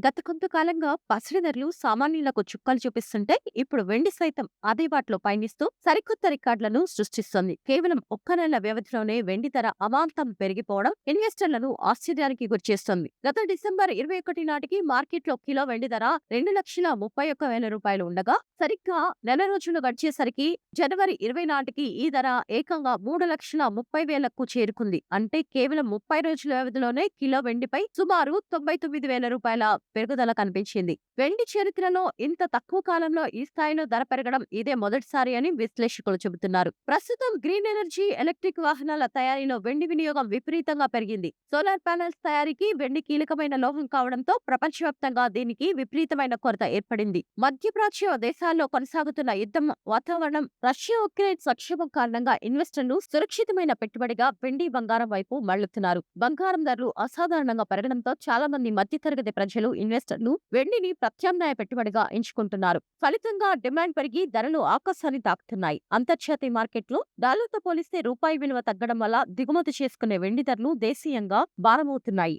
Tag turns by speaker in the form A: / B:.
A: గత కొంతకాలంగా పసిడి ధరలు సామాన్యులకు చుక్కలు చూపిస్తుంటే ఇప్పుడు వెండి సైతం అదే బాటలో పయనిస్తూ సరికొత్త రికార్డులను సృష్టిస్తోంది. కేవలం ఒక్క నెల వ్యవధిలోనే వెండి ధర అమాంతం పెరిగిపోవడం ఇన్వెస్టర్లను ఆశ్చర్యానికి గురిచేస్తోంది. గత డిసెంబర్ 21 నాటికి మార్కెట్లో కిలో వెండి ధర 2,31,000 రూపాయలు ఉండగా సరిగ్గా నెల రోజులు గడిచేసరికి జనవరి 20 నాటికి ఈ ధర ఏకంగా 3,30,000కు చేరుకుంది. అంటే కేవలం 30 రోజుల వ్యవధిలోనే కిలో వెండిపై సుమారు 99,000 రూపాయల పెరుగుదల కనిపించింది. వెండి చరిత్రలో ఇంత తక్కువ కాలంలో ఈ స్థాయిలో ధర పెరగడం ఇదే మొదటిసారి అని విశ్లేషకులు చెబుతున్నారు. ప్రస్తుతం గ్రీన్ ఎనర్జీ, ఎలక్ట్రిక్ వాహనాల తయారీలో వెండి వినియోగం విపరీతంగా పెరిగింది. సోలార్ ప్యానెల్స్ తయారీకి వెండి కీలకమైన లోహం కావడంతో ప్రపంచవ్యాప్తంగా దీనికి విపరీతమైన కొరత ఏర్పడింది. మధ్యప్రాచ్య దేశాల్లో కొనసాగుతున్న యుద్ధం వాతావరణం, రష్యా ఉక్రెయిన్ సంక్షోభం కారణంగా ఇన్వెస్టర్లు సురక్షితమైన పెట్టుబడిగా వెండి, బంగారం వైపు మళ్లుతున్నారు. బంగారం ధరలు అసాధారణంగా పెరగడంతో చాలా మంది మధ్యతరగతి ప్రజలు, ఇన్వెస్టర్లు వెండిని ప్రత్యామ్నాయ పెట్టుబడిగా ఎంచుకుంటున్నారు. ఫలితంగా డిమాండ్ పెరిగి ధరలు ఆకాశాన్ని తాకుతున్నాయి. అంతర్జాతీయ మార్కెట్లో డాలర్తో పోలిస్తే రూపాయి విలువ తగ్గడం వల్ల దిగుమతి చేసుకునే వెండి ధరలు దేశీయంగా భారమవుతున్నాయి.